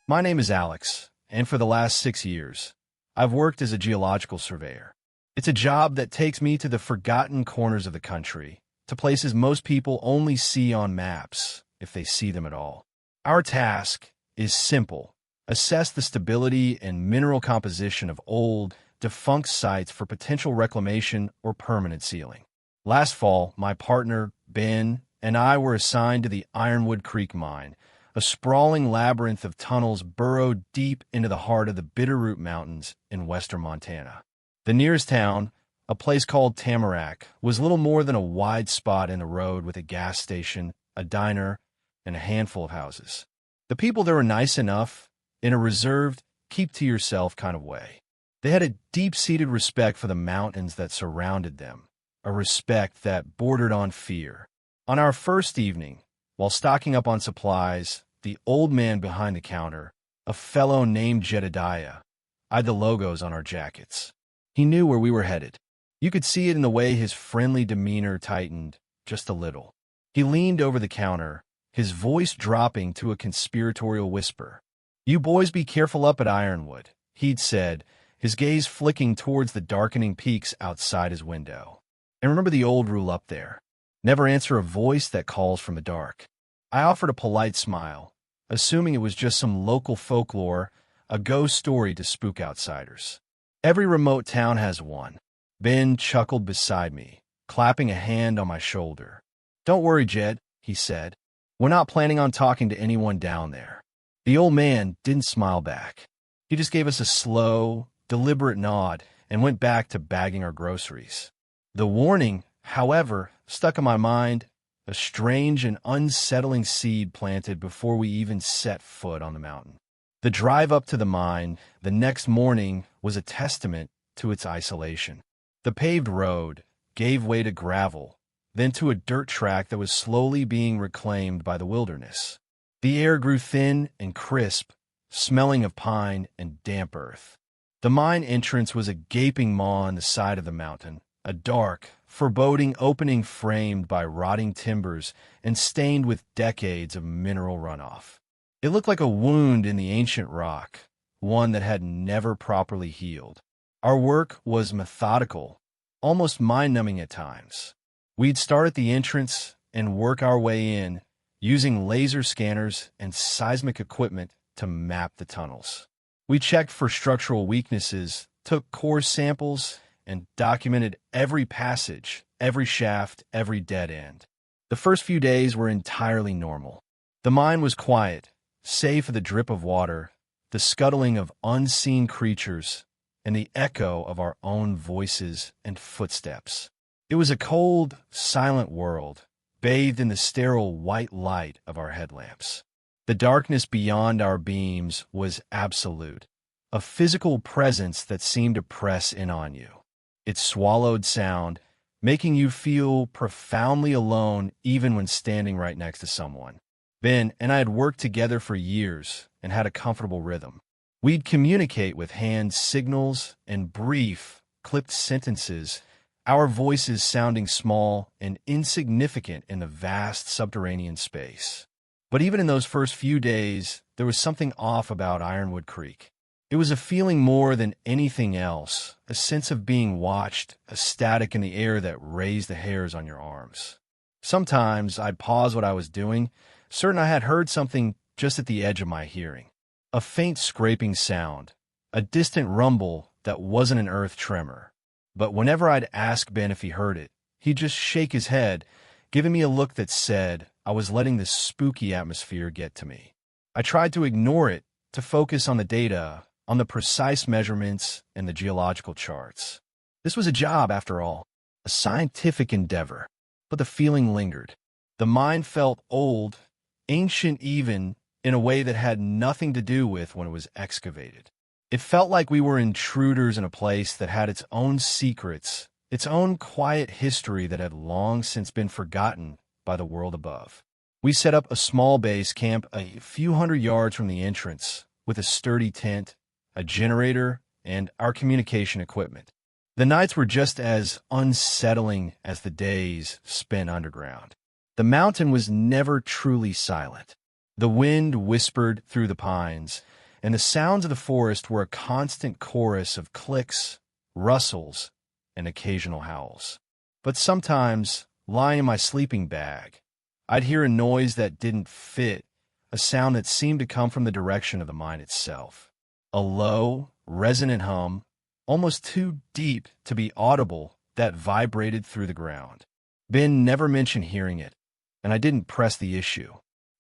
My name is Alex, and for the last 6 years, I've worked as a geological surveyor. It's a job that takes me to the forgotten corners of the country, to places most people only see on maps, if they see them at all. Our task is simple: assess the stability and mineral composition of old, defunct sites for potential reclamation or permanent sealing. Last fall, my partner, Ben, and I were assigned to the Ironwood Creek mine, a sprawling labyrinth of tunnels burrowed deep into the heart of the Bitterroot Mountains in western Montana. The nearest town, a place called Tamarack, was little more than a wide spot in the road with a gas station, a diner, and a handful of houses. The people there were nice enough, in a reserved, keep-to-yourself kind of way. They had a deep-seated respect for the mountains that surrounded them, a respect that bordered on fear. On our first evening, while stocking up on supplies, the old man behind the counter, a fellow named Jedediah, eyed the logos on our jackets. He knew where we were headed. You could see it in the way his friendly demeanor tightened just a little. He leaned over the counter, his voice dropping to a conspiratorial whisper. "You boys be careful up at Ironwood," he'd said, his gaze flicking towards the darkening peaks outside his window. "And remember the old rule up there: never answer a voice that calls from the dark." I offered a polite smile, assuming it was just some local folklore, a ghost story to spook outsiders. "Every remote town has one." Ben chuckled beside me, clapping a hand on my shoulder. "Don't worry, Jed," he said. "We're not planning on talking to anyone down there." The old man didn't smile back. He just gave us a slow, deliberate nod and went back to bagging our groceries. The warning, however, stuck in my mind, a strange and unsettling seed planted before we even set foot on the mountain. The drive up to the mine the next morning was a testament to its isolation. The paved road gave way to gravel, then to a dirt track that was slowly being reclaimed by the wilderness. The air grew thin and crisp, smelling of pine and damp earth. The mine entrance was a gaping maw in the side of the mountain, a dark, foreboding opening framed by rotting timbers and stained with decades of mineral runoff. It looked like a wound in the ancient rock, one that had never properly healed. Our work was methodical, almost mind-numbing at times. We'd start at the entrance and work our way in, using laser scanners and seismic equipment to map the tunnels. We checked for structural weaknesses, took core samples, and documented every passage, every shaft, every dead end. The first few days were entirely normal. The mine was quiet, save for the drip of water, the scuttling of unseen creatures, and the echo of our own voices and footsteps. It was a cold, silent world, bathed in the sterile white light of our headlamps. The darkness beyond our beams was absolute, a physical presence that seemed to press in on you. It swallowed sound, making you feel profoundly alone even when standing right next to someone. Ben and I had worked together for years and had a comfortable rhythm. We'd communicate with hand signals and brief, clipped sentences, our voices sounding small and insignificant in the vast subterranean space. But even in those first few days, there was something off about Ironwood Creek. It was a feeling more than anything else, a sense of being watched, a static in the air that raised the hairs on your arms. Sometimes I'd pause what I was doing, certain I had heard something just at the edge of my hearing. A faint scraping sound, a distant rumble that wasn't an earth tremor. But whenever I'd ask Ben if he heard it, he'd just shake his head, giving me a look that said I was letting the spooky atmosphere get to me. I tried to ignore it, to focus on the data, on the precise measurements and the geological charts. This was a job, after all, a scientific endeavor, but the feeling lingered. The mine felt old, ancient even, in a way that had nothing to do with when it was excavated. It felt like we were intruders in a place that had its own secrets, its own quiet history that had long since been forgotten by the world above. We set up a small base camp a few hundred yards from the entrance, with a sturdy tent, a generator, and our communication equipment. The nights were just as unsettling as the days spent underground. The mountain was never truly silent. The wind whispered through the pines, and the sounds of the forest were a constant chorus of clicks, rustles, and occasional howls. But sometimes, lying in my sleeping bag, I'd hear a noise that didn't fit, a sound that seemed to come from the direction of the mine itself. A low, resonant hum, almost too deep to be audible, that vibrated through the ground. Ben never mentioned hearing it, and I didn't press the issue.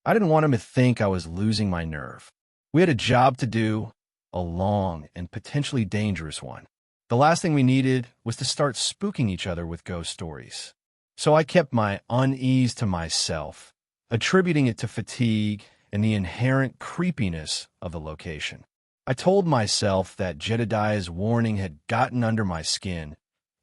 I didn't want him to think I was losing my nerve. We had a job to do, a long and potentially dangerous one. The last thing we needed was to start spooking each other with ghost stories. So I kept my unease to myself, attributing it to fatigue and the inherent creepiness of the location. I told myself that Jedediah's warning had gotten under my skin,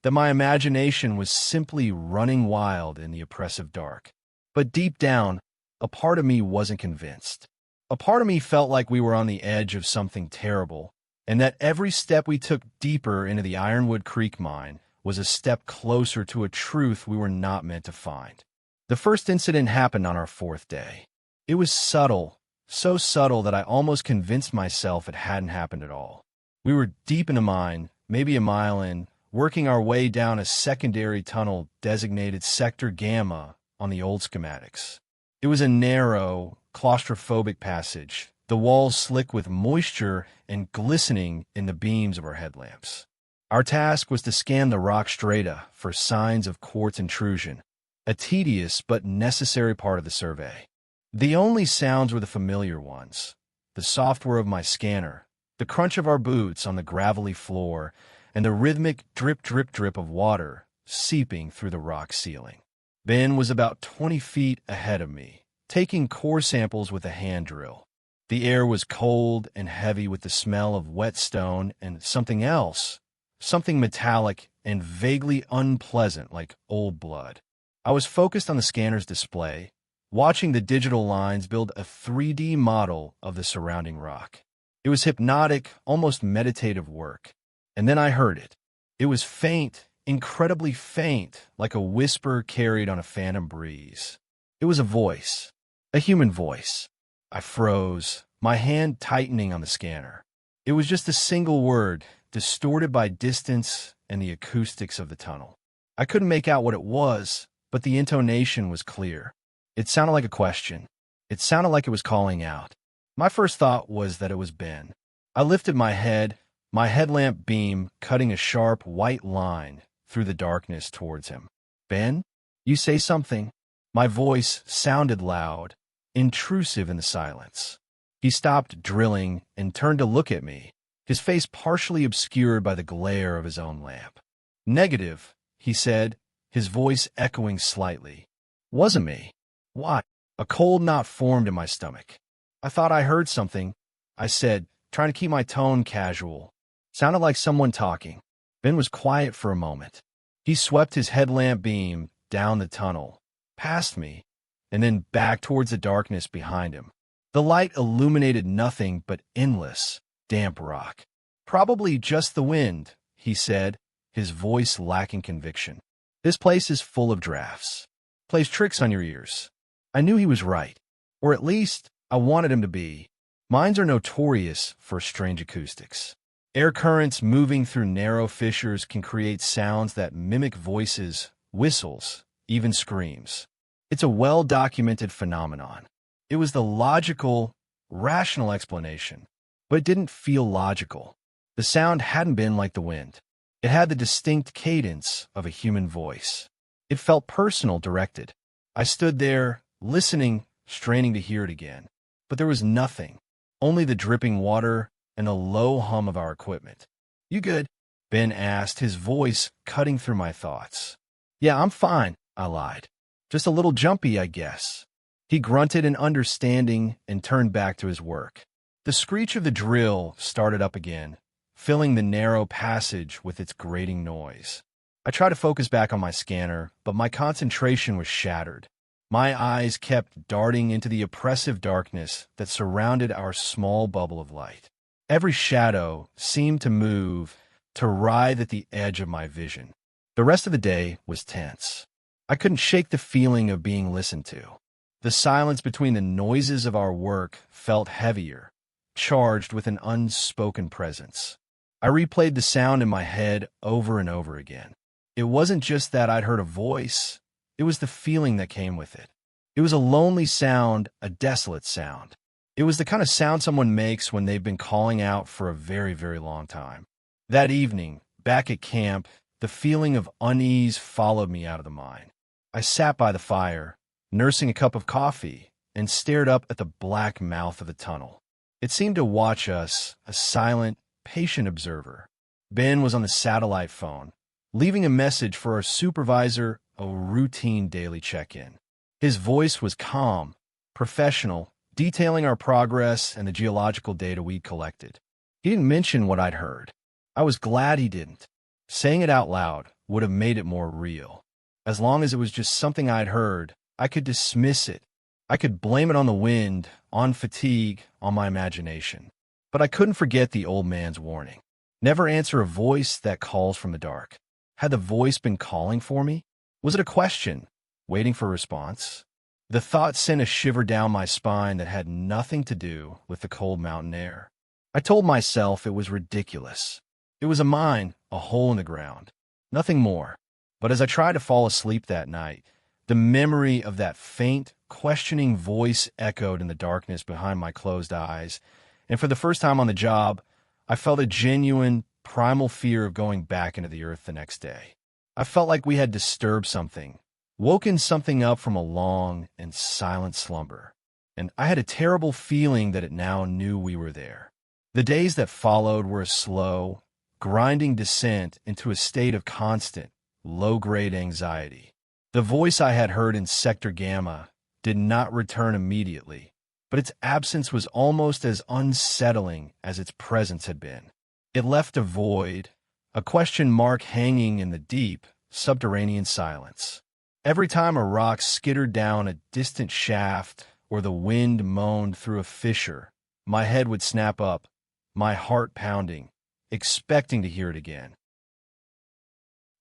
that my imagination was simply running wild in the oppressive dark. But deep down, a part of me wasn't convinced. A part of me felt like we were on the edge of something terrible, and that every step we took deeper into the Ironwood Creek mine was a step closer to a truth we were not meant to find. The first incident happened on our fourth day. It was subtle, so subtle that I almost convinced myself it hadn't happened at all. We were deep in a mine, maybe a mile in, working our way down a secondary tunnel designated Sector Gamma on the old schematics. It was a narrow, claustrophobic passage, the walls slick with moisture and glistening in the beams of our headlamps. Our task was to scan the rock strata for signs of quartz intrusion, a tedious but necessary part of the survey. The only sounds were the familiar ones, the soft whir of my scanner, the crunch of our boots on the gravelly floor, and the rhythmic drip, drip, drip of water seeping through the rock ceiling. Ben was about 20 feet ahead of me, taking core samples with a hand drill. The air was cold and heavy with the smell of wet stone and something else, something metallic and vaguely unpleasant like old blood. I was focused on the scanner's display, watching the digital lines build a 3D model of the surrounding rock. It was hypnotic, almost meditative work. And then I heard it. It was faint, incredibly faint, like a whisper carried on a phantom breeze. It was a voice, a human voice. I froze, my hand tightening on the scanner. It was just a single word, distorted by distance and the acoustics of the tunnel. I couldn't make out what it was, but the intonation was clear. It sounded like a question. It sounded like it was calling out. My first thought was that it was Ben. I lifted my head, my headlamp beam cutting a sharp white line through the darkness towards him. Ben, you say something. My voice sounded loud, intrusive in the silence. He stopped drilling and turned to look at me, his face partially obscured by the glare of his own lamp. Negative, he said, his voice echoing slightly. Wasn't me. Why? A cold knot formed in my stomach. I thought I heard something, I said, trying to keep my tone casual. Sounded like someone talking. Ben was quiet for a moment. He swept his headlamp beam down the tunnel, past me, and then back towards the darkness behind him. The light illuminated nothing but endless, damp rock. Probably just the wind, he said, his voice lacking conviction. This place is full of drafts. Plays tricks on your ears. I knew he was right, or at least I wanted him to be. Mines are notorious for strange acoustics. Air currents moving through narrow fissures can create sounds that mimic voices, whistles, even screams. It's a well-documented phenomenon. It was the logical, rational explanation, but it didn't feel logical. The sound hadn't been like the wind. It had the distinct cadence of a human voice. It felt personal, directed. I stood there, listening, straining to hear it again. But there was nothing, only the dripping water and the low hum of our equipment. You good? Ben asked, his voice cutting through my thoughts. Yeah, I'm fine, I lied. Just a little jumpy, I guess. He grunted in understanding and turned back to his work. The screech of the drill started up again, filling the narrow passage with its grating noise. I tried to focus back on my scanner, but my concentration was shattered. My eyes kept darting into the oppressive darkness that surrounded our small bubble of light. Every shadow seemed to move, to writhe at the edge of my vision. The rest of the day was tense. I couldn't shake the feeling of being listened to. The silence between the noises of our work felt heavier, charged with an unspoken presence. I replayed the sound in my head over and over again. It wasn't just that I'd heard a voice, it was the feeling that came with it. It was a lonely sound, a desolate sound. It was the kind of sound someone makes when they've been calling out for a very, very long time. That evening, back at camp, the feeling of unease followed me out of the mine. I sat by the fire, nursing a cup of coffee, and stared up at the black mouth of the tunnel. It seemed to watch us, a silent, patient observer. Ben was on the satellite phone, leaving a message for our supervisor, a routine daily check-in. His voice was calm, professional, detailing our progress and the geological data we'd collected. He didn't mention what I'd heard. I was glad he didn't. Saying it out loud would have made it more real. As long as it was just something I'd heard, I could dismiss it. I could blame it on the wind, on fatigue, on my imagination. But I couldn't forget the old man's warning. Never answer a voice that calls from the dark. Had the voice been calling for me? Was it a question, waiting for a response? The thought sent a shiver down my spine that had nothing to do with the cold mountain air. I told myself it was ridiculous. It was a mine, a hole in the ground. Nothing more. But as I tried to fall asleep that night, the memory of that faint, questioning voice echoed in the darkness behind my closed eyes, and for the first time on the job, I felt a genuine, primal fear of going back into the earth the next day. I felt like we had disturbed something, woken something up from a long and silent slumber, and I had a terrible feeling that it now knew we were there. The days that followed were a slow, grinding descent into a state of constant, low-grade anxiety. The voice I had heard in Sector Gamma did not return immediately, but its absence was almost as unsettling as its presence had been. It left a void, a question mark hanging in the deep, subterranean silence. Every time a rock skittered down a distant shaft or the wind moaned through a fissure, my head would snap up, my heart pounding, expecting to hear it again.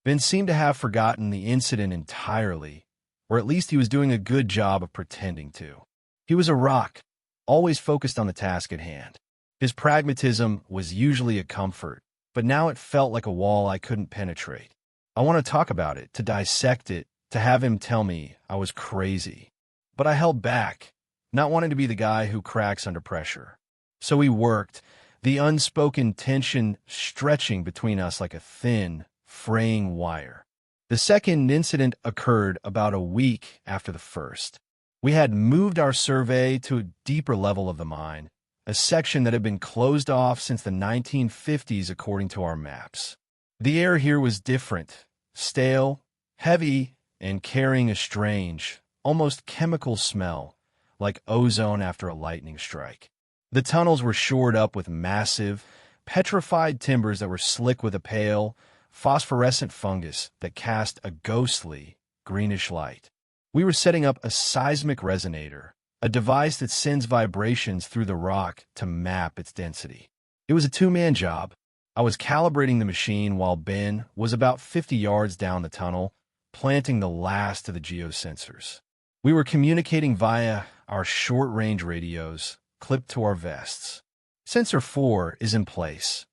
Ben seemed to have forgotten the incident entirely, or at least he was doing a good job of pretending to. He was a rock, always focused on the task at hand. His pragmatism was usually a comfort, but now it felt like a wall I couldn't penetrate. I want to talk about it, to dissect it, to have him tell me I was crazy. But I held back, not wanting to be the guy who cracks under pressure. So we worked, the unspoken tension stretching between us like a thin, fraying wire. The second incident occurred about a week after the first. We had moved our survey to a deeper level of the mine, a section that had been closed off since the 1950s according to our maps. The air here was different, stale, heavy, and carrying a strange, almost chemical smell, like ozone after a lightning strike. The tunnels were shored up with massive, petrified timbers that were slick with a pale, phosphorescent fungus that cast a ghostly, greenish light. We were setting up a seismic resonator, a device that sends vibrations through the rock to map its density. It was a two-man job. I was calibrating the machine while Ben was about 50 yards down the tunnel, planting the last of the geosensors. We were communicating via our short-range radios, clipped to our vests. Sensor 4 is in place.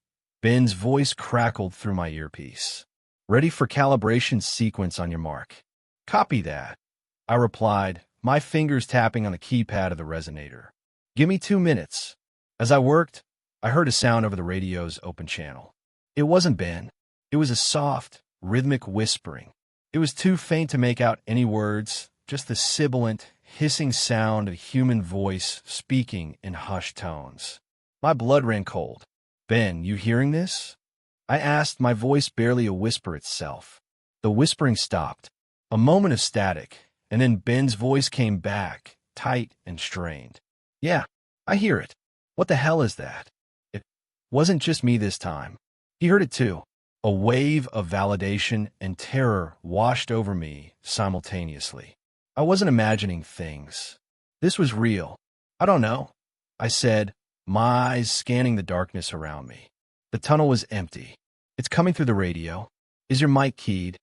Ben's voice crackled through my earpiece. Ready for calibration sequence on your mark. Copy that, I replied, my fingers tapping on the keypad of the resonator. Give me 2 minutes. As I worked, I heard a sound over the radio's open channel. It wasn't Ben. It was a soft, rhythmic whispering. It was too faint to make out any words, just the sibilant, hissing sound of a human voice speaking in hushed tones. My blood ran cold. Ben, you hearing this? I asked, my voice barely a whisper itself. The whispering stopped. A moment of static, and then Ben's voice came back, tight and strained. Yeah, I hear it. What the hell is that? It wasn't just me this time. He heard it too. A wave of validation and terror washed over me simultaneously. I wasn't imagining things. This was real. I don't know, I said, my eyes scanning the darkness around me. The tunnel was empty. It's coming through the radio. Is your mic keyed?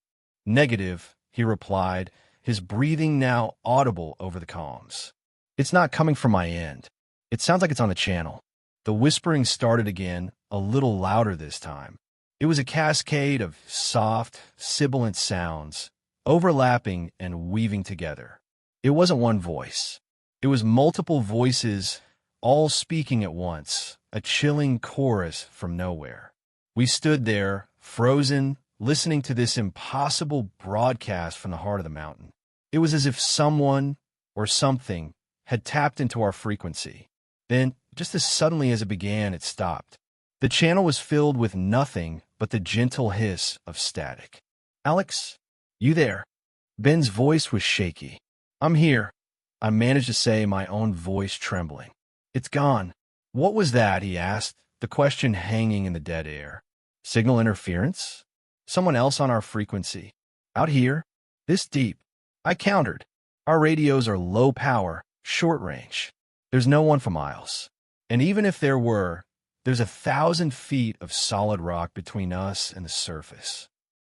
Negative, he replied, his breathing now audible over the calms. It's not coming from my end. It sounds like it's on the channel. The whispering started again, a little louder this time. It was a cascade of soft, sibilant sounds, overlapping and weaving together. It wasn't one voice. It was multiple voices, all speaking at once, a chilling chorus from nowhere. We stood there, frozen, listening to this impossible broadcast from the heart of the mountain. It was as if someone or something had tapped into our frequency. Then, just as suddenly as it began, it stopped. The channel was filled with nothing but the gentle hiss of static. "Alex, you there?" Ben's voice was shaky. "I'm here," I managed to say, my own voice trembling. "It's gone." "What was that?" he asked, the question hanging in the dead air. "Signal interference? Someone else on our frequency? Out here? This deep?" I countered. "Our radios are low power, short range. There's no one for miles. And even if there were, there's 1,000 feet of solid rock between us and the surface."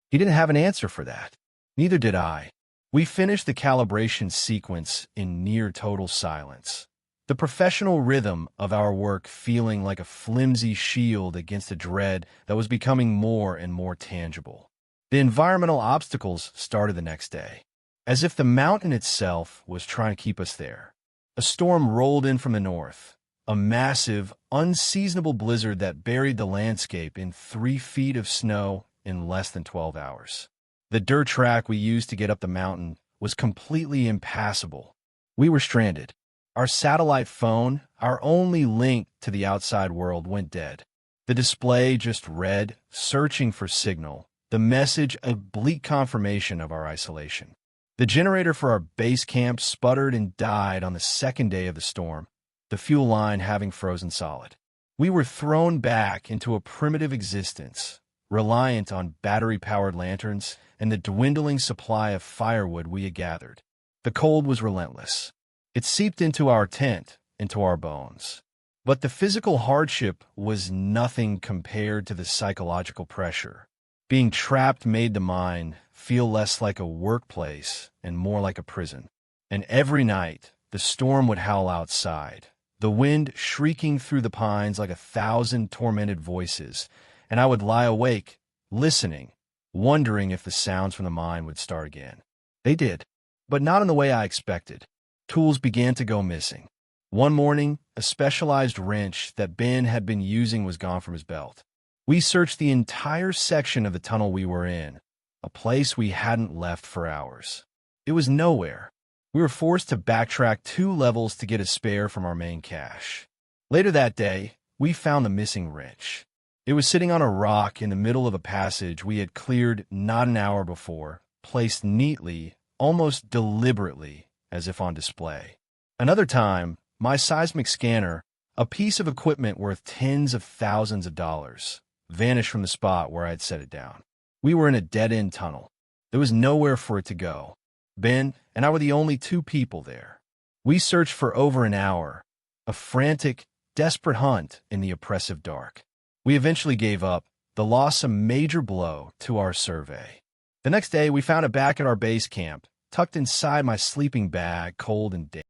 He didn't have an answer for that. Neither did I. We finished the calibration sequence in near total silence, the professional rhythm of our work feeling like a flimsy shield against a dread that was becoming more and more tangible. The environmental obstacles started the next day, as if the mountain itself was trying to keep us there. A storm rolled in from the north, a massive, unseasonable blizzard that buried the landscape in 3 feet of snow in less than 12 hours. The dirt track we used to get up the mountain was completely impassable. We were stranded. Our satellite phone, our only link to the outside world, went dead. The display just read, "Searching for signal," the message a bleak confirmation of our isolation. The generator for our base camp sputtered and died on the second day of the storm, the fuel line having frozen solid. We were thrown back into a primitive existence, reliant on battery-powered lanterns and the dwindling supply of firewood we had gathered. The cold was relentless. It seeped into our tent, into our bones. But the physical hardship was nothing compared to the psychological pressure. Being trapped made the mind feel less like a workplace and more like a prison. And every night, the storm would howl outside, the wind shrieking through the pines like 1,000 tormented voices, and I would lie awake, listening, wondering if the sounds from the mine would start again. They did, but not in the way I expected. Tools began to go missing. One morning, a specialized wrench that Ben had been using was gone from his belt. We searched the entire section of the tunnel we were in, a place we hadn't left for hours. It was nowhere. We were forced to backtrack 2 levels to get a spare from our main cache. Later that day, we found the missing wrench. It was sitting on a rock in the middle of a passage we had cleared not an hour before, placed neatly, almost deliberately, as if on display. Another time, my seismic scanner, a piece of equipment worth tens of thousands of dollars, vanished from the spot where I had set it down. We were in a dead-end tunnel. There was nowhere for it to go. Ben and I were the only 2 people there. We searched for over an hour, a frantic, desperate hunt in the oppressive dark. We eventually gave up, the loss a major blow to our survey. The next day, we found it back at our base camp, tucked inside my sleeping bag, cold and damp.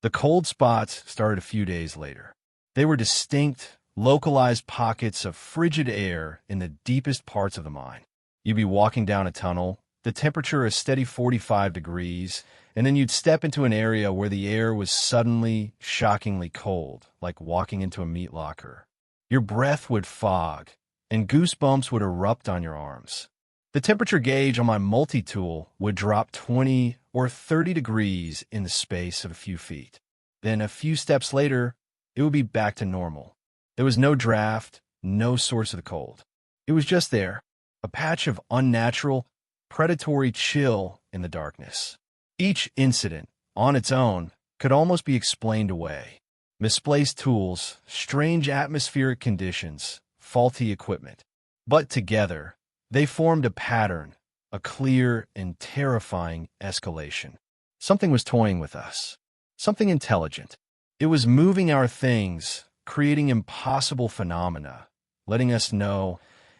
The cold spots started a few days later. They were distinct, localized pockets of frigid air in the deepest parts of the mine. You'd be walking down a tunnel, the temperature a steady 45 degrees, and then you'd step into an area where the air was suddenly, shockingly cold, like walking into a meat locker. Your breath would fog, and goosebumps would erupt on your arms. The temperature gauge on my multi-tool would drop 20 or 30 degrees in the space of a few feet. Then a few steps later, it would be back to normal. There was no draft, no source of the cold. It was just there, a patch of unnatural, predatory chill in the darkness. Each incident, on its own, could almost be explained away. Misplaced tools, strange atmospheric conditions, faulty equipment. But together, they formed a pattern, a clear and terrifying escalation. Something was toying with us. Something intelligent. It was moving our things, creating impossible phenomena, letting us know,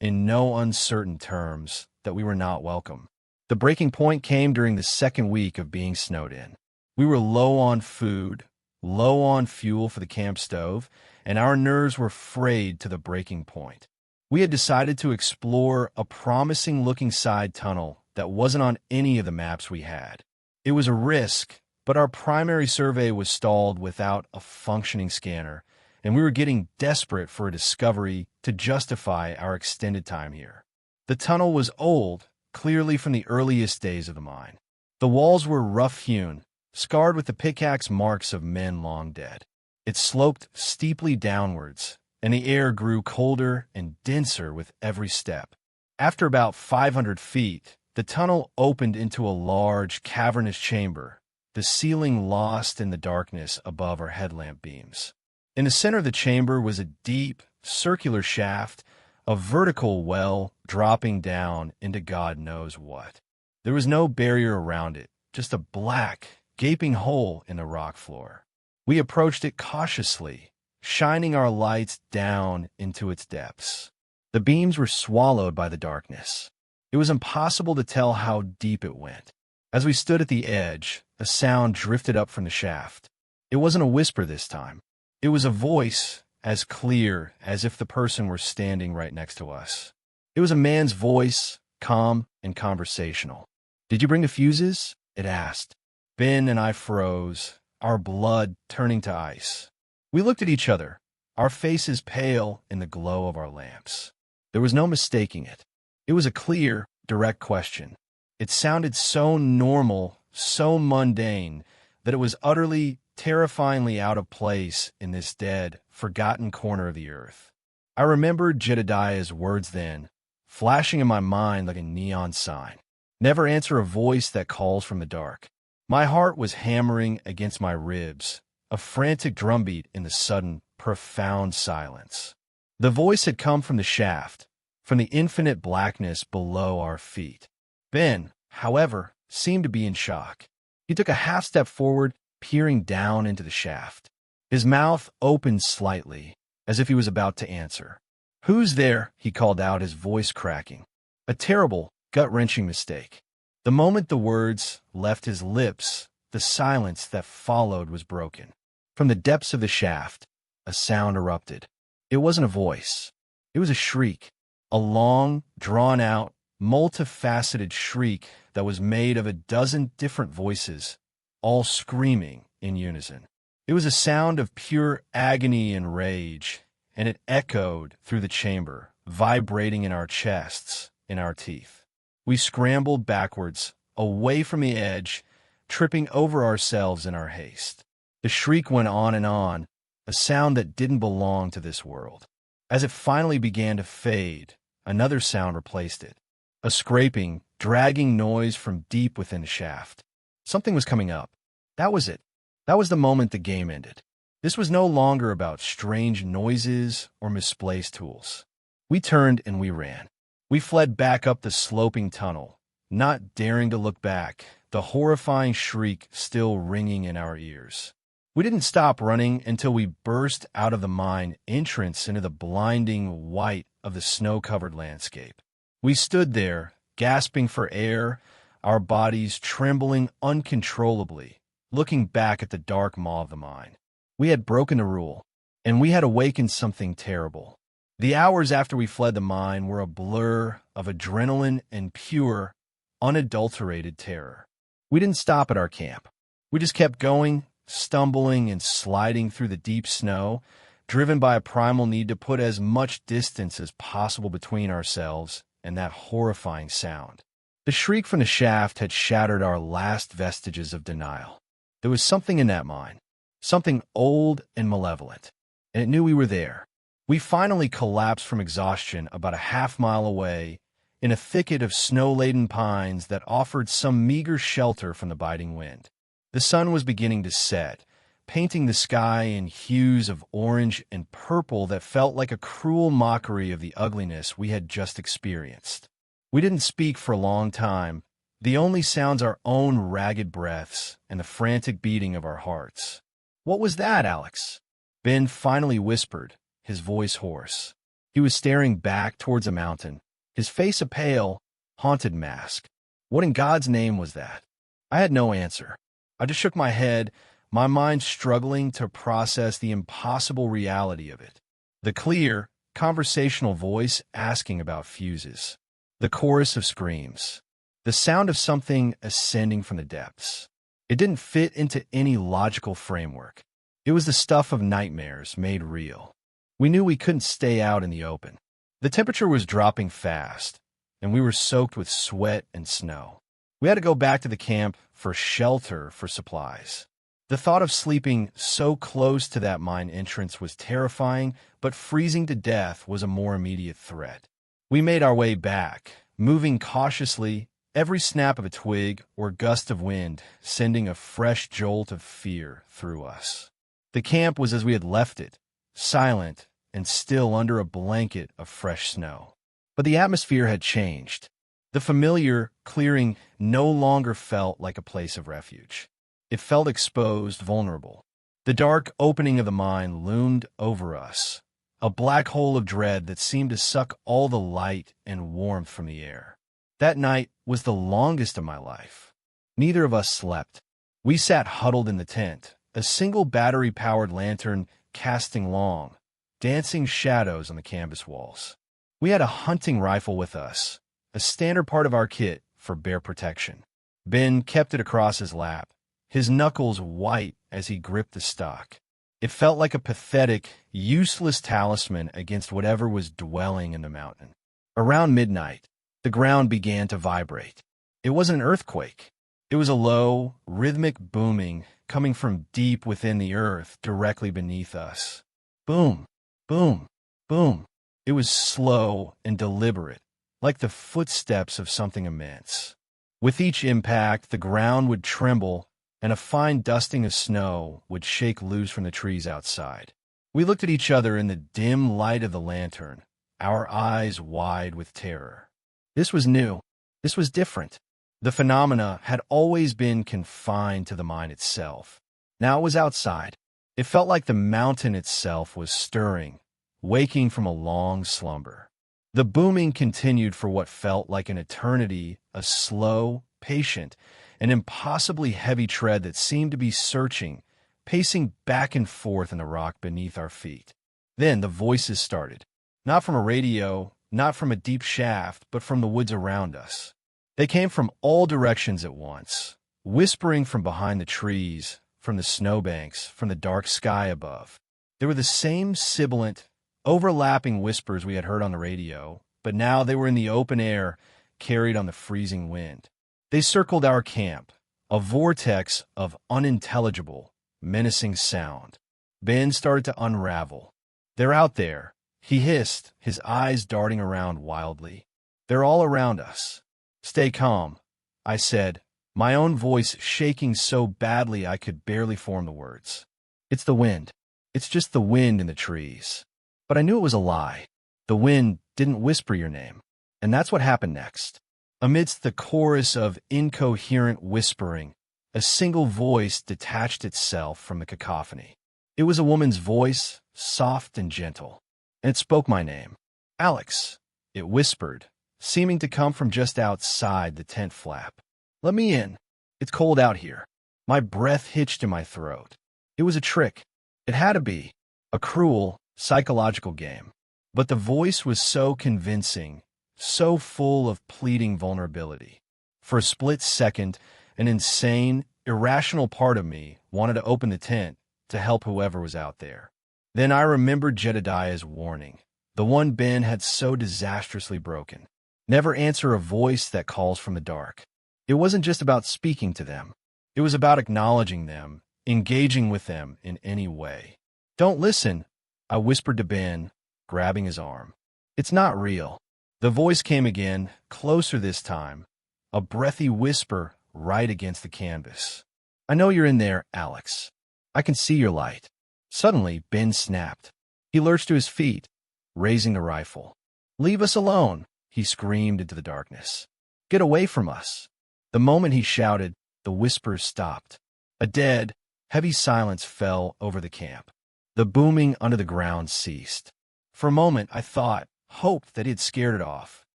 in no uncertain terms, that we were not welcome. The breaking point came during the second week of being snowed in. We were low on food, low on fuel for the camp stove, and our nerves were frayed to the breaking point. We had decided to explore a promising-looking side tunnel that wasn't on any of the maps we had. It was a risk, but our primary survey was stalled without a functioning scanner, and we were getting desperate for a discovery to justify our extended time here. The tunnel was old, clearly from the earliest days of the mine. The walls were rough-hewn, scarred with the pickaxe marks of men long dead. It sloped steeply downwards, and the air grew colder and denser with every step. After about 500 feet, the tunnel opened into a large, cavernous chamber, the ceiling lost in the darkness above our headlamp beams. In the center of the chamber was a deep, circular shaft, a vertical well dropping down into God knows what. There was no barrier around it, just a black, gaping hole in the rock floor. We approached it cautiously, shining our lights down into its depths. The beams were swallowed by the darkness. It was impossible to tell how deep it went. As we stood at the edge, a sound drifted up from the shaft. It wasn't a whisper this time. It was a voice, as clear as if the person were standing right next to us. It was a man's voice, calm and conversational. "Did you bring the fuses?" it asked. Ben and I froze, our blood turning to ice. We looked at each other, our faces pale in the glow of our lamps. There was no mistaking it. It was a clear, direct question. It sounded so normal, so mundane, that it was utterly, terrifyingly out of place in this dead, forgotten corner of the earth. I remembered Jedediah's words then, flashing in my mind like a neon sign. Never answer a voice that calls from the dark. My heart was hammering against my ribs, a frantic drumbeat in the sudden, profound silence. The voice had come from the shaft, from the infinite blackness below our feet. Ben, however, seemed to be in shock. He took a half step forward, peering down into the shaft. His mouth opened slightly, as if he was about to answer. "Who's there?" he called out, his voice cracking. A terrible, gut-wrenching mistake. The moment the words left his lips, the silence that followed was broken. From the depths of the shaft, a sound erupted. It wasn't a voice. It was a shriek, a long, drawn-out, multifaceted shriek that was made of a dozen different voices, all screaming in unison. It was a sound of pure agony and rage, and it echoed through the chamber, vibrating in our chests, in our teeth. We scrambled backwards, away from the edge, tripping over ourselves in our haste. The shriek went on, a sound that didn't belong to this world. As it finally began to fade, another sound replaced it. A scraping, dragging noise from deep within the shaft. Something was coming up. That was it. That was the moment the game ended. This was no longer about strange noises or misplaced tools. We turned and we ran. We fled back up the sloping tunnel, not daring to look back, the horrifying shriek still ringing in our ears. We didn't stop running until we burst out of the mine entrance into the blinding white of the snow-covered landscape. We stood there, gasping for air, our bodies trembling uncontrollably, looking back at the dark maw of the mine. We had broken the rule, and we had awakened something terrible. The hours after we fled the mine were a blur of adrenaline and pure, unadulterated terror. We didn't stop at our camp. We just kept going, stumbling and sliding through the deep snow, driven by a primal need to put as much distance as possible between ourselves and that horrifying sound. The shriek from the shaft had shattered our last vestiges of denial. There was something in that mine, something old and malevolent, and it knew we were there. We finally collapsed from exhaustion about a half-mile away in a thicket of snow-laden pines that offered some meager shelter from the biting wind. The sun was beginning to set, painting the sky in hues of orange and purple that felt like a cruel mockery of the ugliness we had just experienced. We didn't speak for a long time, the only sounds our own ragged breaths and the frantic beating of our hearts. "What was that, Alex?" Ben finally whispered, his voice hoarse. He was staring back towards a mountain, his face a pale, haunted mask. What in God's name was that? I had no answer. I just shook my head, my mind struggling to process the impossible reality of it. The clear, conversational voice asking about fuses. The chorus of screams. The sound of something ascending from the depths. It didn't fit into any logical framework. It was the stuff of nightmares made real. We knew we couldn't stay out in the open. The temperature was dropping fast, and we were soaked with sweat and snow. We had to go back to the camp for shelter for supplies. The thought of sleeping so close to that mine entrance was terrifying, but freezing to death was a more immediate threat. We made our way back, moving cautiously, every snap of a twig or gust of wind sending a fresh jolt of fear through us. The camp was as we had left it, silent and still under a blanket of fresh snow. But the atmosphere had changed. The familiar clearing no longer felt like a place of refuge. It felt exposed, vulnerable. The dark opening of the mine loomed over us, a black hole of dread that seemed to suck all the light and warmth from the air. That night was the longest of my life. Neither of us slept. We sat huddled in the tent, a single battery-powered lantern casting long, dancing shadows on the canvas walls. We had a hunting rifle with us, a standard part of our kit for bear protection. Ben kept it across his lap, his knuckles white as he gripped the stock. It felt like a pathetic, useless talisman against whatever was dwelling in the mountain. Around midnight, the ground began to vibrate. It wasn't an earthquake. It was a low, rhythmic booming coming from deep within the earth directly beneath us. Boom, boom, boom. It was slow and deliberate, like the footsteps of something immense. With each impact, the ground would tremble, and a fine dusting of snow would shake loose from the trees outside. We looked at each other in the dim light of the lantern, our eyes wide with terror. This was new. This was different. The phenomena had always been confined to the mine itself. Now it was outside. It felt like the mountain itself was stirring, waking from a long slumber. The booming continued for what felt like an eternity, a slow, patient, and impossibly heavy tread that seemed to be searching, pacing back and forth in the rock beneath our feet. Then the voices started, not from a radio, not from a deep shaft, but from the woods around us. They came from all directions at once, whispering from behind the trees, from the snowbanks, from the dark sky above. They were the same sibilant, overlapping whispers we had heard on the radio, but now they were in the open air, carried on the freezing wind. They circled our camp, a vortex of unintelligible, menacing sound. Ben started to unravel. "They're out there," he hissed, his eyes darting around wildly. "They're all around us." "Stay calm," I said, my own voice shaking so badly I could barely form the words. "It's the wind. It's just the wind in the trees." But I knew it was a lie. The wind didn't whisper your name. And that's what happened next. Amidst the chorus of incoherent whispering, a single voice detached itself from the cacophony. It was a woman's voice, soft and gentle, and it spoke my name. "Alex," it whispered, seeming to come from just outside the tent flap. "Let me in. It's cold out here." My breath hitched in my throat. It was a trick. It had to be. A cruel, psychological game. But the voice was so convincing, so full of pleading vulnerability. For a split second, an insane, irrational part of me wanted to open the tent to help whoever was out there. Then I remembered Jedediah's warning, the one Ben had so disastrously broken. Never answer a voice that calls from the dark. It wasn't just about speaking to them. It was about acknowledging them, engaging with them in any way. "Don't listen," I whispered to Ben, grabbing his arm. "It's not real." The voice came again, closer this time, a breathy whisper right against the canvas. "I know you're in there, Alex. I can see your light." Suddenly, Ben snapped. He lurched to his feet, raising the rifle. "Leave us alone," he screamed into the darkness. "Get away from us." The moment he shouted, the whispers stopped. A dead, heavy silence fell over the camp. The booming under the ground ceased. For a moment, I thought, hoped that he had scared it off.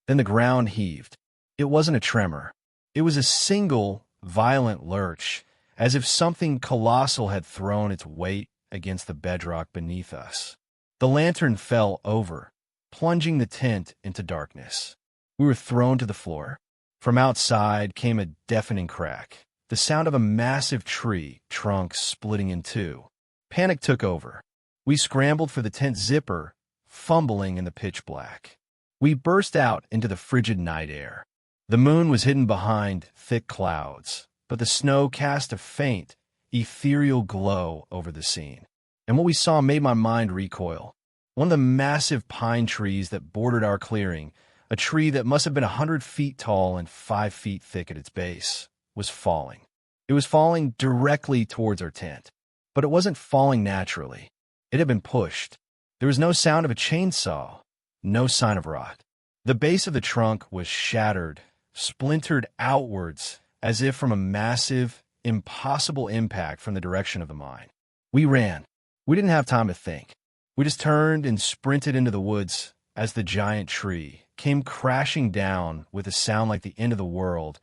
Then the ground heaved. It wasn't a tremor. It was a single, violent lurch, as if something colossal had thrown its weight against the bedrock beneath us. The lantern fell over, plunging the tent into darkness. We were thrown to the floor. From outside came a deafening crack, the sound of a massive tree trunk splitting in two. Panic took over. We scrambled for the tent zipper, fumbling in the pitch black. We burst out into the frigid night air. The moon was hidden behind thick clouds, but the snow cast a faint, ethereal glow over the scene. And what we saw made my mind recoil. One of the massive pine trees that bordered our clearing, a tree that must have been 100 feet tall and 5 feet thick at its base, was falling. It was falling directly towards our tent. But it wasn't falling naturally. It had been pushed. There was no sound of a chainsaw, no sign of rot. The base of the trunk was shattered, splintered outwards, as if from a massive, impossible impact from the direction of the mine. We ran. We didn't have time to think. We just turned and sprinted into the woods as the giant tree came crashing down with a sound like the end of the world,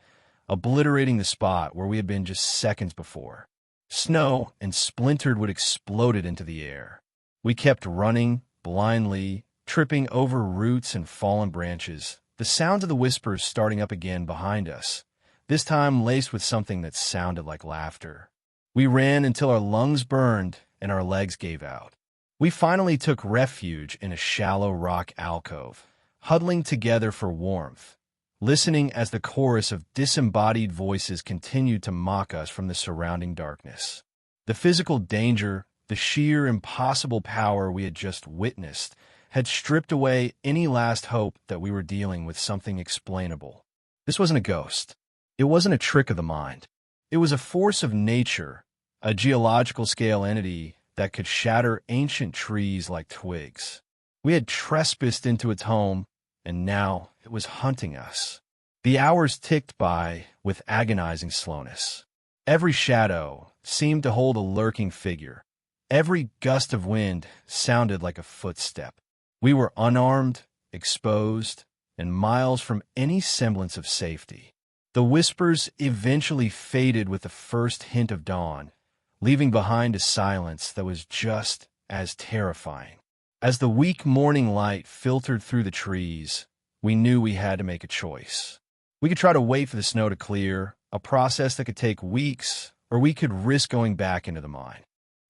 obliterating the spot where we had been just seconds before. Snow and splintered wood exploded into the air. We kept running, blindly, tripping over roots and fallen branches, the sounds of the whispers starting up again behind us, this time laced with something that sounded like laughter. We ran until our lungs burned and our legs gave out. We finally took refuge in a shallow rock alcove, huddling together for warmth, listening as the chorus of disembodied voices continued to mock us from the surrounding darkness. The physical danger, the sheer impossible power we had just witnessed, had stripped away any last hope that we were dealing with something explainable. This wasn't a ghost. It wasn't a trick of the mind. It was a force of nature, a geological scale entity that could shatter ancient trees like twigs. We had trespassed into its home, and now it was hunting us. The hours ticked by with agonizing slowness. Every shadow seemed to hold a lurking figure. Every gust of wind sounded like a footstep. We were unarmed, exposed, and miles from any semblance of safety. The whispers eventually faded with the first hint of dawn, leaving behind a silence that was just as terrifying. As the weak morning light filtered through the trees, we knew we had to make a choice. We could try to wait for the snow to clear, a process that could take weeks, or we could risk going back into the mine.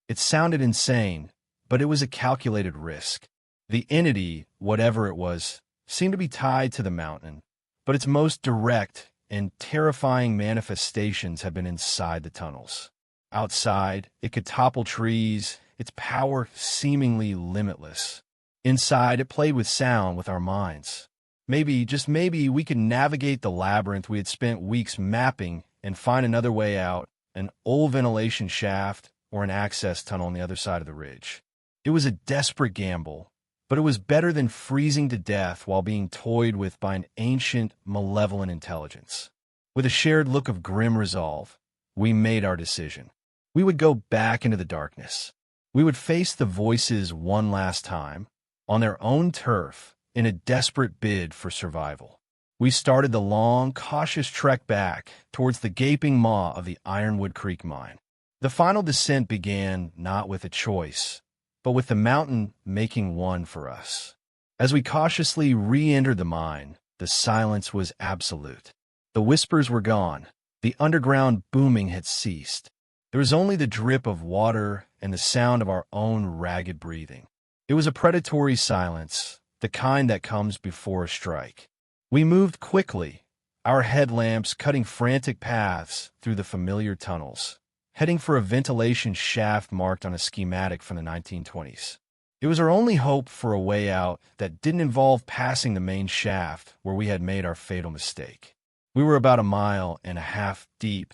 It sounded insane, but it was a calculated risk. The entity, whatever it was, seemed to be tied to the mountain, but its most direct and terrifying manifestations had been inside the tunnels. Outside, it could topple trees, its power seemingly limitless. Inside, it played with sound with our minds. Maybe, just maybe, we could navigate the labyrinth we had spent weeks mapping and find another way out, an old ventilation shaft or an access tunnel on the other side of the ridge. It was a desperate gamble, but it was better than freezing to death while being toyed with by an ancient, malevolent intelligence. With a shared look of grim resolve, we made our decision. We would go back into the darkness. We would face the voices one last time, on their own turf, in a desperate bid for survival. We started the long, cautious trek back towards the gaping maw of the Ironwood Creek mine. The final descent began not with a choice, but with the mountain making one for us. As we cautiously re-entered the mine, the silence was absolute. The whispers were gone. The underground booming had ceased. There was only the drip of water and the sound of our own ragged breathing. It was a predatory silence, the kind that comes before a strike. We moved quickly, our headlamps cutting frantic paths through the familiar tunnels, heading for a ventilation shaft marked on a schematic from the 1920s. It was our only hope for a way out that didn't involve passing the main shaft where we had made our fatal mistake. We were about 1.5 miles deep,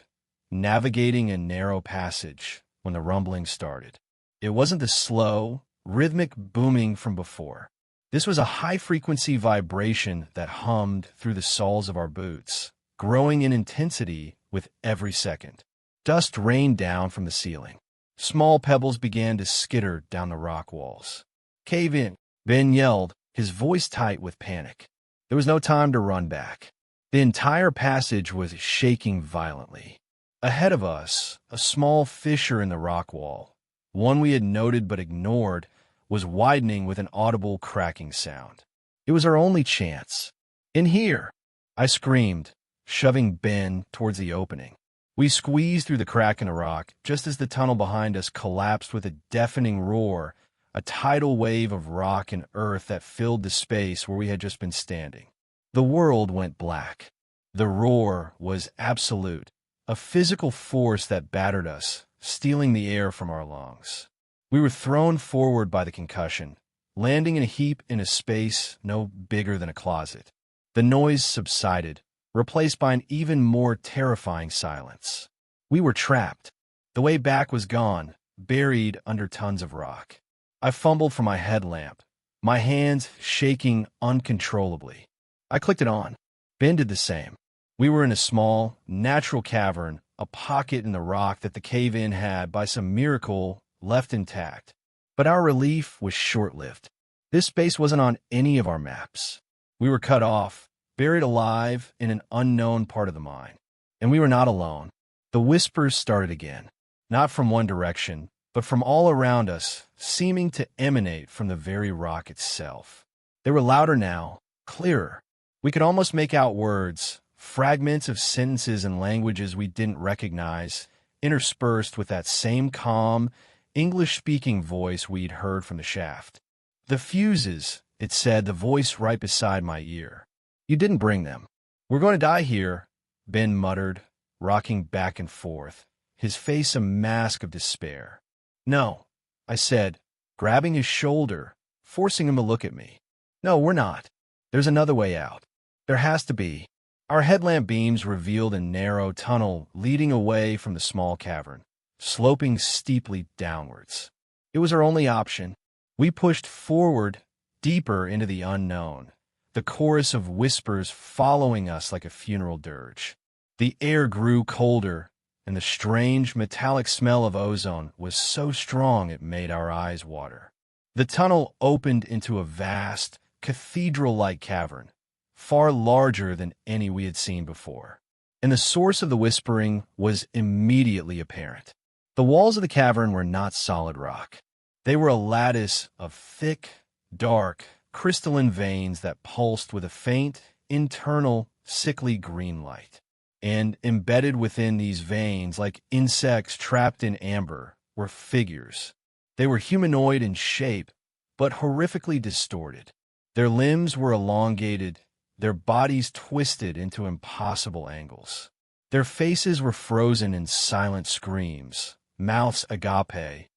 navigating a narrow passage when the rumbling started. It wasn't the slow, rhythmic booming from before. This was a high-frequency vibration that hummed through the soles of our boots, growing in intensity with every second. Dust rained down from the ceiling. Small pebbles began to skitter down the rock walls. "Cave in," Ben yelled, his voice tight with panic. There was no time to run back. The entire passage was shaking violently. Ahead of us, a small fissure in the rock wall, one we had noted but ignored, was widening with an audible cracking sound. It was our only chance. "In here!" I screamed, shoving Ben towards the opening. We squeezed through the crack in the rock just as the tunnel behind us collapsed with a deafening roar, a tidal wave of rock and earth that filled the space where we had just been standing. The world went black. The roar was absolute, a physical force that battered us, stealing the air from our lungs. We were thrown forward by the concussion, landing in a heap in a space no bigger than a closet. The noise subsided, replaced by an even more terrifying silence. We were trapped. The way back was gone, buried under tons of rock. I fumbled for my headlamp, my hands shaking uncontrollably. I clicked it on. Ben did the same. We were in a small, natural cavern, a pocket in the rock that the cave-in had, by some miracle, left intact. But our relief was short-lived. This space wasn't on any of our maps. We were cut off, buried alive in an unknown part of the mine. And we were not alone. The whispers started again, not from one direction, but from all around us, seeming to emanate from the very rock itself. They were louder now, clearer. We could almost make out words, fragments of sentences and languages we didn't recognize, interspersed with that same calm, English-speaking voice we'd heard from the shaft. "The fuses," it said, the voice right beside my ear. "You didn't bring them." "We're going to die here," Ben muttered, rocking back and forth, his face a mask of despair. "No," I said, grabbing his shoulder, forcing him to look at me. "No, we're not. There's another way out. There has to be." Our headlamp beams revealed a narrow tunnel leading away from the small cavern, sloping steeply downwards. It was our only option. We pushed forward, deeper into the unknown, the chorus of whispers following us like a funeral dirge. The air grew colder, and the strange metallic smell of ozone was so strong it made our eyes water. The tunnel opened into a vast, cathedral-like cavern, far larger than any we had seen before. And the source of the whispering was immediately apparent. The walls of the cavern were not solid rock. They were a lattice of thick, dark, crystalline veins that pulsed with a faint, internal, sickly green light. And embedded within these veins, like insects trapped in amber, were figures. They were humanoid in shape, but horrifically distorted. Their limbs were elongated, their bodies twisted into impossible angles. Their faces were frozen in silent screams, mouths agape,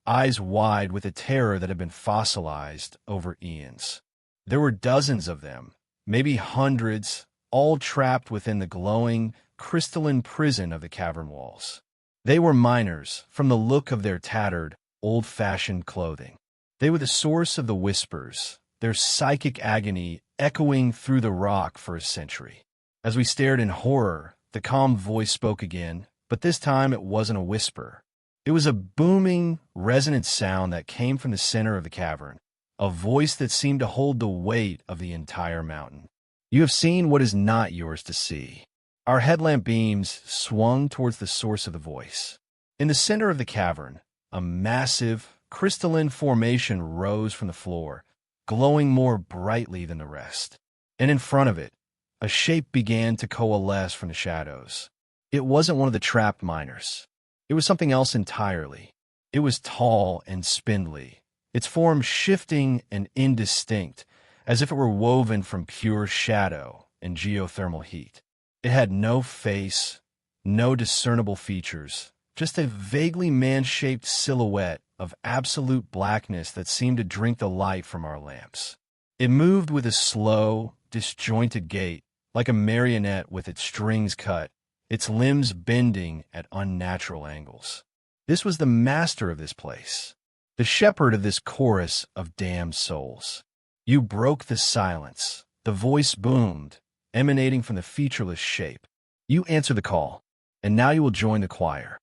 eyes wide with a terror that had been fossilized over eons. There were dozens of them, maybe hundreds, all trapped within the glowing, crystalline prison of the cavern walls. They were miners, from the look of their tattered, old-fashioned clothing. They were the source of the whispers, their psychic agony echoing through the rock for a century. As we stared in horror, the calm voice spoke again, but this time it wasn't a whisper. It was a booming, resonant sound that came from the center of the cavern, a voice that seemed to hold the weight of the entire mountain. "You have seen what is not yours to see." Our headlamp beams swung towards the source of the voice. In the center of the cavern, a massive, crystalline formation rose from the floor, glowing more brightly than the rest. And in front of it, a shape began to coalesce from the shadows. It wasn't one of the trapped miners. It was something else entirely. It was tall and spindly, its form shifting and indistinct, as if it were woven from pure shadow and geothermal heat. It had no face, no discernible features, just a vaguely man-shaped silhouette of absolute blackness that seemed to drink the light from our lamps. It moved with a slow, disjointed gait, like a marionette with its strings cut, its limbs bending at unnatural angles. This was the master of this place, the shepherd of this chorus of damned souls. "You broke the silence," the voice boomed, emanating from the featureless shape. "You answer the call, and now you will join the choir."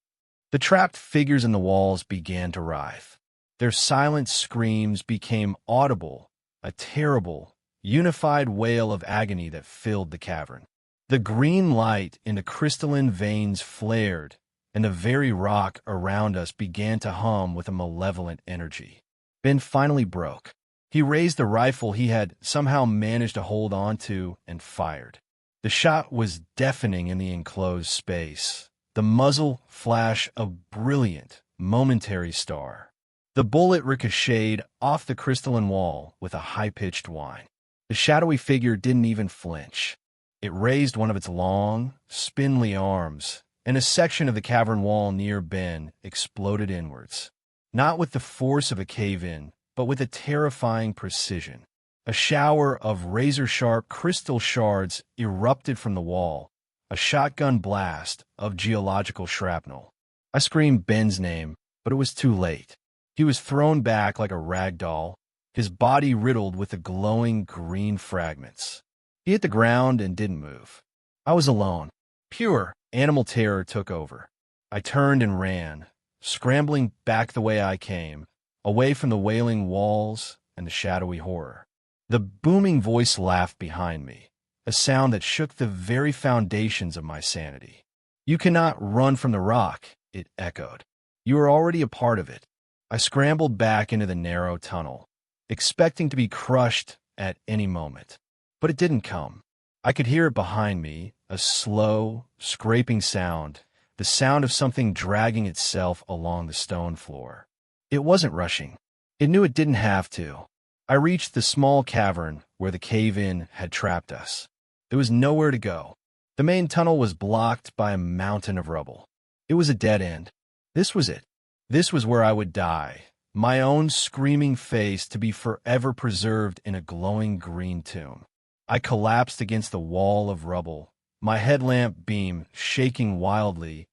The trapped figures in the walls began to writhe. Their silent screams became audible, a terrible, unified wail of agony that filled the cavern. The green light in the crystalline veins flared, and the very rock around us began to hum with a malevolent energy. Ben finally broke. He raised the rifle he had somehow managed to hold on to and fired. The shot was deafening in the enclosed space, the muzzle flash a brilliant, momentary star. The bullet ricocheted off the crystalline wall with a high-pitched whine. The shadowy figure didn't even flinch. It raised one of its long, spindly arms, and a section of the cavern wall near Ben exploded inwards. Not with the force of a cave-in, but with a terrifying precision. A shower of razor-sharp crystal shards erupted from the wall, a shotgun blast of geological shrapnel. I screamed Ben's name, but it was too late. He was thrown back like a rag doll, his body riddled with the glowing green fragments. He hit the ground and didn't move. I was alone. Pure animal terror took over. I turned and ran, scrambling back the way I came, away from the wailing walls and the shadowy horror. The booming voice laughed behind me, a sound that shook the very foundations of my sanity. "You cannot run from the rock," it echoed. "You are already a part of it." I scrambled back into the narrow tunnel, expecting to be crushed at any moment. But it didn't come. I could hear it behind me, a slow, scraping sound, the sound of something dragging itself along the stone floor. It wasn't rushing. It knew it didn't have to. I reached the small cavern where the cave-in had trapped us. There was nowhere to go. The main tunnel was blocked by a mountain of rubble. It was a dead end. This was it. This was where I would die, my own screaming face to be forever preserved in a glowing green tomb. I collapsed against the wall of rubble, my headlamp beam shaking wildly,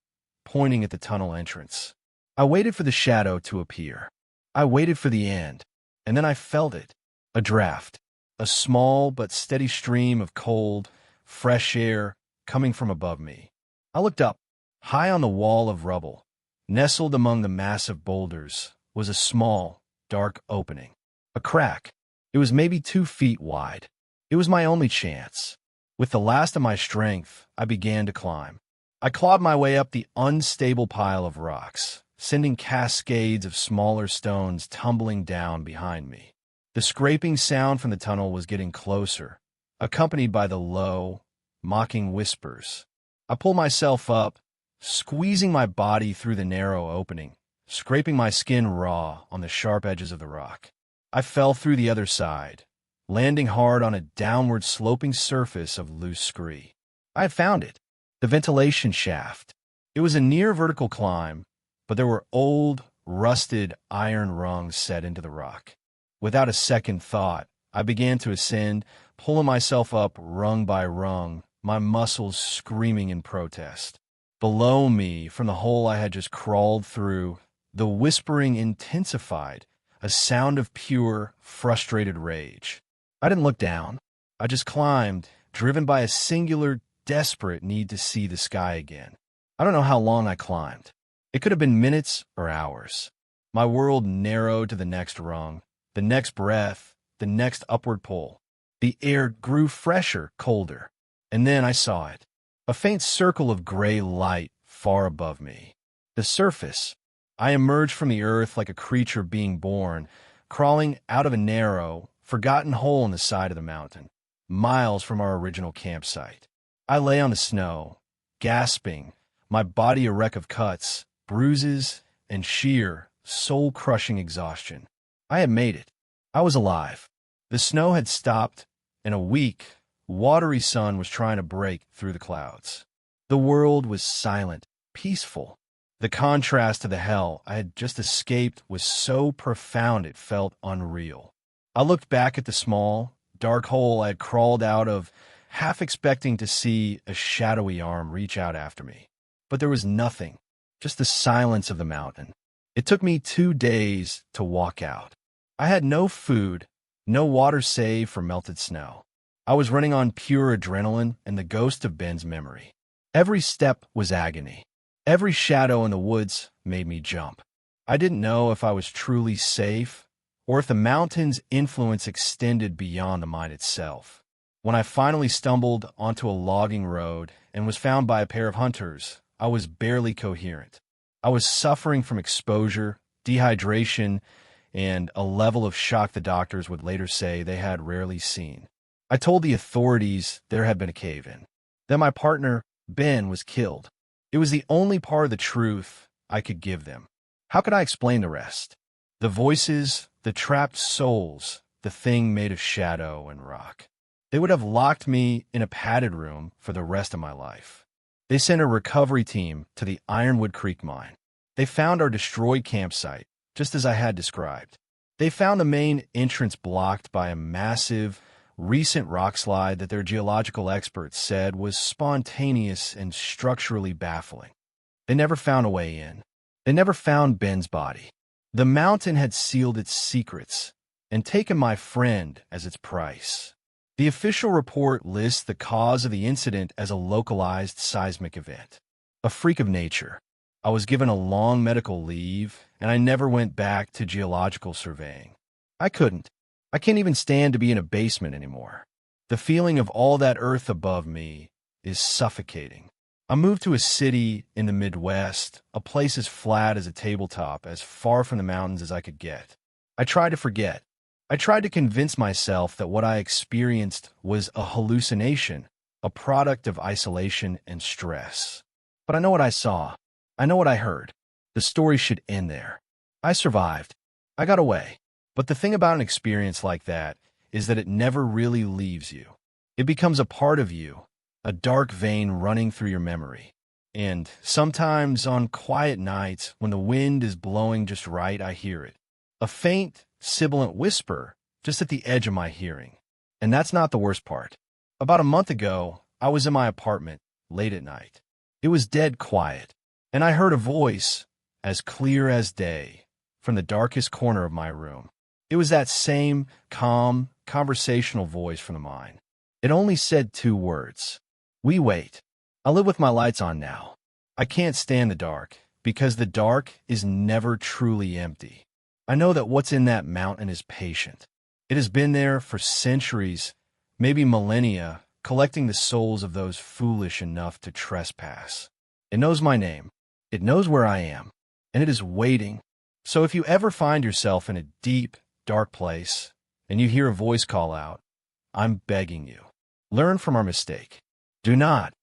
pointing at the tunnel entrance. I waited for the shadow to appear. I waited for the end, and then I felt it. A draft. A small but steady stream of cold, fresh air coming from above me. I looked up. High on the wall of rubble, nestled among the massive boulders, was a small, dark opening. A crack. It was maybe 2 feet wide. It was my only chance. With the last of my strength, I began to climb. I clawed my way up the unstable pile of rocks, sending cascades of smaller stones tumbling down behind me. The scraping sound from the tunnel was getting closer, accompanied by the low, mocking whispers. I pulled myself up, squeezing my body through the narrow opening, scraping my skin raw on the sharp edges of the rock. I fell through the other side, landing hard on a downward-sloping surface of loose scree. I had found it, the ventilation shaft. It was a near-vertical climb, but there were old, rusted iron rungs set into the rock. Without a second thought, I began to ascend, pulling myself up rung by rung, my muscles screaming in protest. Below me, from the hole I had just crawled through, the whispering intensified, a sound of pure, frustrated rage. I didn't look down. I just climbed, driven by a singular, desperate need to see the sky again. I don't know how long I climbed. It could have been minutes or hours. My world narrowed to the next rung, the next breath, the next upward pull. The air grew fresher, colder. And then I saw it. A faint circle of gray light far above me. The surface. I emerged from the earth like a creature being born, crawling out of a narrow, forgotten hole in the side of the mountain, miles from our original campsite. I lay on the snow, gasping, my body a wreck of cuts, bruises, and sheer, soul-crushing exhaustion. I had made it. I was alive. The snow had stopped, and a weak, watery sun was trying to break through the clouds. The world was silent, peaceful. The contrast to the hell I had just escaped was so profound it felt unreal. I looked back at the small, dark hole I had crawled out of, half expecting to see a shadowy arm reach out after me. But there was nothing, just the silence of the mountain. It took me 2 days to walk out. I had no food, no water save for melted snow. I was running on pure adrenaline and the ghost of Ben's memory. Every step was agony. Every shadow in the woods made me jump. I didn't know if I was truly safe or if the mountain's influence extended beyond the mine itself. When I finally stumbled onto a logging road and was found by a pair of hunters, I was barely coherent. I was suffering from exposure, dehydration, and a level of shock the doctors would later say they had rarely seen. I told the authorities there had been a cave-in. Then my partner, Ben, was killed. It was the only part of the truth I could give them. How could I explain the rest? The voices, the trapped souls, the thing made of shadow and rock. They would have locked me in a padded room for the rest of my life. They sent a recovery team to the Ironwood Creek mine. They found our destroyed campsite, just as I had described. They found the main entrance blocked by a massive, recent rock slide that their geological experts said was spontaneous and structurally baffling. They never found a way in. They never found Ben's body. The mountain had sealed its secrets and taken my friend as its price. The official report lists the cause of the incident as a localized seismic event, a freak of nature. I was given a long medical leave, and I never went back to geological surveying. I couldn't. I can't even stand to be in a basement anymore. The feeling of all that earth above me is suffocating. I moved to a city in the Midwest, a place as flat as a tabletop, as far from the mountains as I could get. I tried to forget. I tried to convince myself that what I experienced was a hallucination, a product of isolation and stress. But I know what I saw. I know what I heard. The story should end there. I survived. I got away. But the thing about an experience like that is that it never really leaves you. It becomes a part of you, a dark vein running through your memory. And sometimes on quiet nights, when the wind is blowing just right, I hear it. A faint, sibilant whisper just at the edge of my hearing. And that's not the worst part. About a month ago, I was in my apartment, late at night. It was dead quiet, and I heard a voice, as clear as day, from the darkest corner of my room. It was that same, calm, conversational voice from the mine. It only said 2 words. We wait. I live with my lights on now. I can't stand the dark, because the dark is never truly empty. I know that what's in that mountain is patient. It has been there for centuries, maybe millennia, collecting the souls of those foolish enough to trespass. It knows my name. It knows where I am, and it is waiting. So if you ever find yourself in a deep, dark place, and you hear a voice call out, I'm begging you, learn from our mistake. Do not,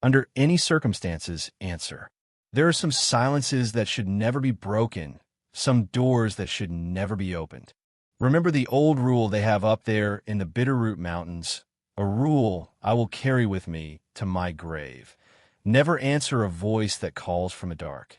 under any circumstances, answer. There are some silences that should never be broken, some doors that should never be opened. Remember the old rule they have up there in the Bitterroot Mountains, a rule I will carry with me to my grave. Never answer a voice that calls from the dark.